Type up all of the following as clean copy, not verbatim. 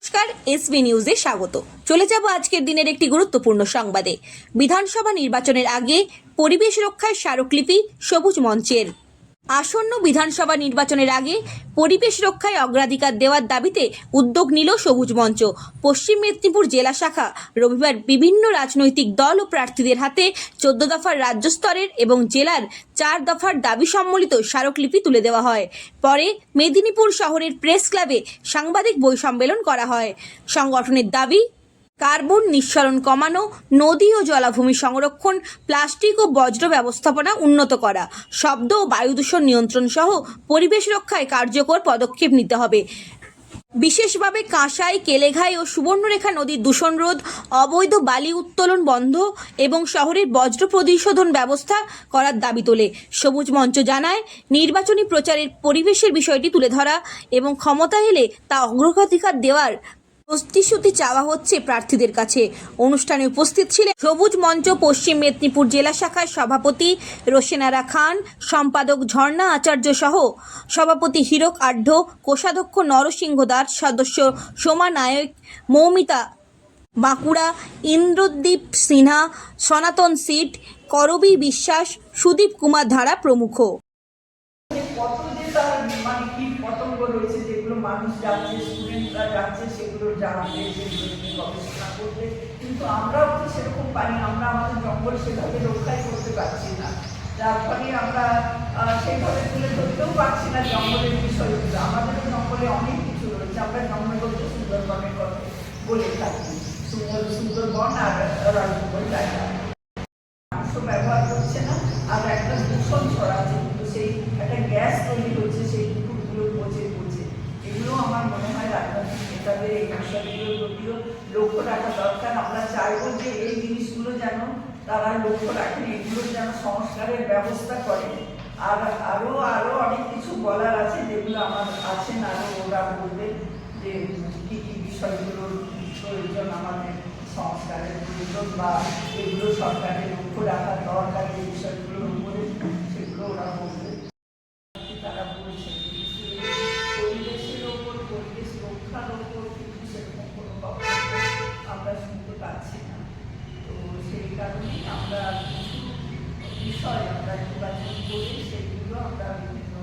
নমস্কার, এসবি নিউজে স্বাগত। চলে যাব আজকের দিনের একটি গুরুত্বপূর্ণ সংবাদে। বিধানসভা নির্বাচনের আগে পরিবেশ রক্ষায় স্মারকলিপি সবুজ মঞ্চের। আসন্ন বিধানসভা নির্বাচনের আগে পরিবেশ রক্ষায় অগ্রাধিকার দেওয়ার দাবিতে উদ্যোগ নিল সবুজ মঞ্চ। পশ্চিম মেদিনীপুর জেলা শাখা রবিবার বিভিন্ন রাজনৈতিক দল ও প্রার্থীদের হাতে 14 দফার রাজ্য স্তরের এবং জেলার 4 দফার দাবি সম্বলিত স্মারকলিপি তুলে দেওয়া হয়। পরে মেদিনীপুর শহরের প্রেস ক্লাবে সাংবাদিক বই সম্মেলন করা হয়। সংগঠনের দাবি, কার্বন নিঃসরণ কমানো, নদী ও জলাভূমি সংরক্ষণ, প্লাস্টিক ও বজ্র ব্যবস্থাপনা উন্নত করা, শব্দ ও বায়ু দূষণ নিয়ন্ত্রণ সহ পরিবেশ রক্ষায় কার্যকর পদক্ষেপ নিতে হবে। বিশেষভাবে কাঁসাই, কেলেঘাই ও সুবর্ণরেখা নদীর দূষণ রোধ, অবৈধ বালি উত্তোলন বন্ধ এবং শহরের বজ্র পরিশোধন ব্যবস্থা করার দাবি তোলে। সবুজ মঞ্চ জানায়, নির্বাচনী প্রচারের পরিবেশের বিষয়টি তুলে ধরা এবং ক্ষমতা এলে তা অগ্রাধিকার দেওয়ার প্রতিশ্রুতি চাওয়া হচ্ছে প্রার্থীদের কাছে। অনুষ্ঠানে উপস্থিত ছিলেন সবুজ মঞ্চ পশ্চিম মেদিনীপুর জেলা শাখার সভাপতি রোশেনারা খান, সম্পাদক ঝর্ণা আচার্য সহ সভাপতি হীরক আঢ্য, কোষাধ্যক্ষ নরসিংহ দাস, সদস্য সোমা নায়ক, মৌমিতা বাঁকুড়া, ইন্দ্রদীপ সিনহা, সনাতন সিট, করবী বিশ্বাস, সুদীপ কুমার ধারা প্রমুখ। পতঙ্গ রয়েছে যেগুলো মানুষ যাচ্ছে, স্টুডেন্টরা যাচ্ছে, সেগুলো জানতে, সেগুলো নিয়ে গবেষণা করতে, কিন্তু আমরাও তো সেরকম পারি। আমরা আমাদের জঙ্গল সেভাবে রক্ষাই করতে পারছি না, যার ফলে আমরা সেইভাবে তুলে ধরতেও পারছি না জঙ্গলের বিষয়গুলো। আমাদেরও জঙ্গলে অনেক কিছু রয়েছে। আমরা জঙ্গল বলতে সুন্দরবনের কথা বলে থাকি, সুন্দরবন আর রাজভবন জায়গা মাংস ব্যবহার করছে না, আর একটা দূষণ ছড়াচ্ছে, কিন্তু সেই একটা গ্যাস তৈরি হচ্ছে সেই পুকুরগুলো পচে পচে। এগুলো আমার মনে হয় রাজনৈতিক নেতাদের এই বিষয়গুলোর প্রতিও লক্ষ্য রাখা দরকার। আমরা চাইবো যে এই জিনিসগুলো যেন তারা লক্ষ্য রাখেন, এগুলো যেন সংস্কারের ব্যবস্থা করেন। আর আরো অনেক কিছু বলার আছে, যেগুলো আমার আছেন, আরো ওরা বলবেন যে কি কি বিষয়গুলোর প্রয়োজন, আমাদের সংস্কারের প্রয়োজন বা এগুলো সরকারের লক্ষ্য রাখার দরকার, এই বিষয়গুলোর উপরে সেগুলো ওরা বলবে। তারা বলছে পরিবেশের ওপর, পরিবেশ রক্ষার ওপর কিন্তু সেরকম কোনো বক্তব্য আমরা শুনতে পাচ্ছি না। তো সেই কারণেই আমরা কিছু বিষয় আমরা নির্বাচন করে সেগুলো আমরা বিভিন্ন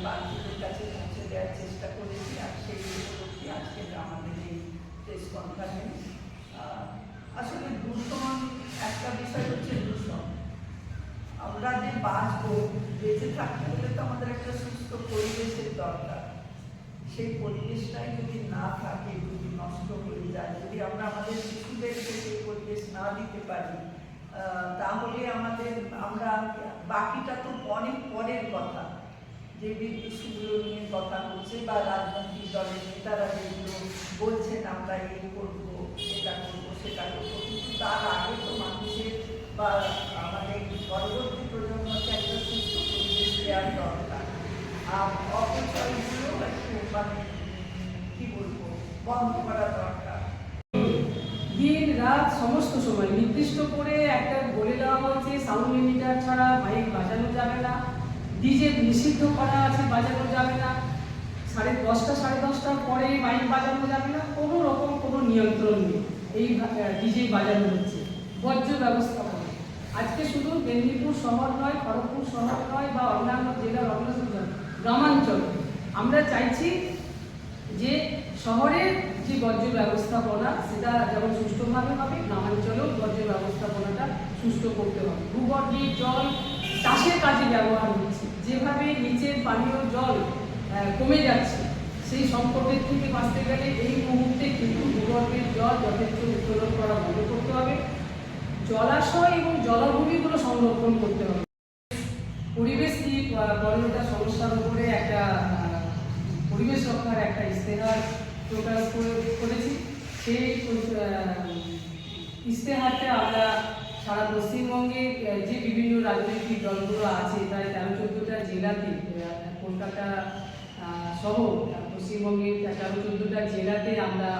প্রার্থীদের কাছে পৌঁছে দেওয়ার চেষ্টা করেছি। আর সেইগুলো করছি আজকে আমাদের এই প্রেস কনফারেন্স। আসলে দূষণ একটা বিষয় হচ্ছে দূষণ। আমরা যে বাঁচবো, বেঁচে থাকতে হলে তো আমাদের একটা সুস্থ পরিবেশের দরকার। সেই পরিবেশটাই যদি না থাকে, যদি নষ্ট হয়ে যায়, যদি আমরা আমাদের শিশুদেরকে সেই পরিবেশ না দিতে পারি, তাহলে আমরা বাকিটা তো অনেক পরের কথা। যে বিষয়গুলো নিয়ে কথা হচ্ছে বা রাজনৈতিক দলের নেতারা যেগুলো বলছেন আমরা এই করবো, এটা করবো, সেটা করবো, কিন্তু তার আগে তো মানুষের বা আমাদের পরবর্তী প্রজন্মকে একটা সুস্থ পরিবেশ দেওয়ার দরকার। আর অপচয়গুলো একটু কি বলবো, বন্ধ করা দরকার। দিন রাত সমস্ত সময় নির্দিষ্ট করে একটা বলে দেওয়া হয়েছে, সাউন্ড লিমিটার ছাড়া মাইক বাজানো যাবে না, ডিজে নিষিদ্ধ করা আছে, বাজানো যাবে না, 10:30 সাড়ে 10টার পরে মাইক বাজানো যাবে না, কোনো রকম কোনো নিয়ন্ত্রণ নেই। এই ডিজে বাজানো হচ্ছে। বর্জ্য ব্যবস্থাপনা আজকে শুধু মেদিনীপুর শহর নয়, খড়গপুর শহর নয় বা অন্যান্য জেলার গ্রামাঞ্চল, আমরা চাইছি যে শহরের যে বর্জ্য ব্যবস্থাপনা সেটা যেমন সুষ্ঠুভাবে হবে, গ্রামাঞ্চলেও বর্জ্য ব্যবস্থাপনাটা সুষ্ঠু করতে হবে। ভূগর্ভের জল চাষের কাজে ব্যবহার হচ্ছে, যেভাবে নিচের পানীয় জল কমে যাচ্ছে, সেই সংকটের থেকে বাঁচতে গেলে এই মুহূর্তে কিন্তু ভূগর্ভের জল যথেষ্ট উত্তোলন করা বন্ধ করতে হবে। জলাশয় এবং জলাভূমিগুলো সংরক্ষণ করতে হবে। পরিবেশ নিয়ে বড়টা সমস্যার উপরে একটা পরিবেশ রক্ষার একটা ইশতেহার প্রকাশ করেছি। সেই ইশতেহারটা আমরা সারা পশ্চিমবঙ্গে যে বিভিন্ন রাজনৈতিক দলগুলো আছে, প্রায় 13-14টা জেলাতে, কলকাতা সহ পশ্চিমবঙ্গের 13-14টা জেলাতে আমরা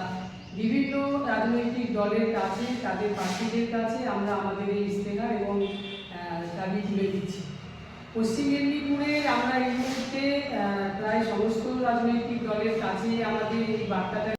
বিভিন্ন রাজনৈতিক দলের কাছে, তাদের প্রার্থীদের কাছে আমরা আমাদের এই ইশতেহার এবং দাবি তুলে দিচ্ছি। পশ্চিম মেদিনীপুরের আমরা এই মুহূর্তে প্রায় সমস্ত রাজনৈতিক দলের কাছে আমাদের এই বার্তাটা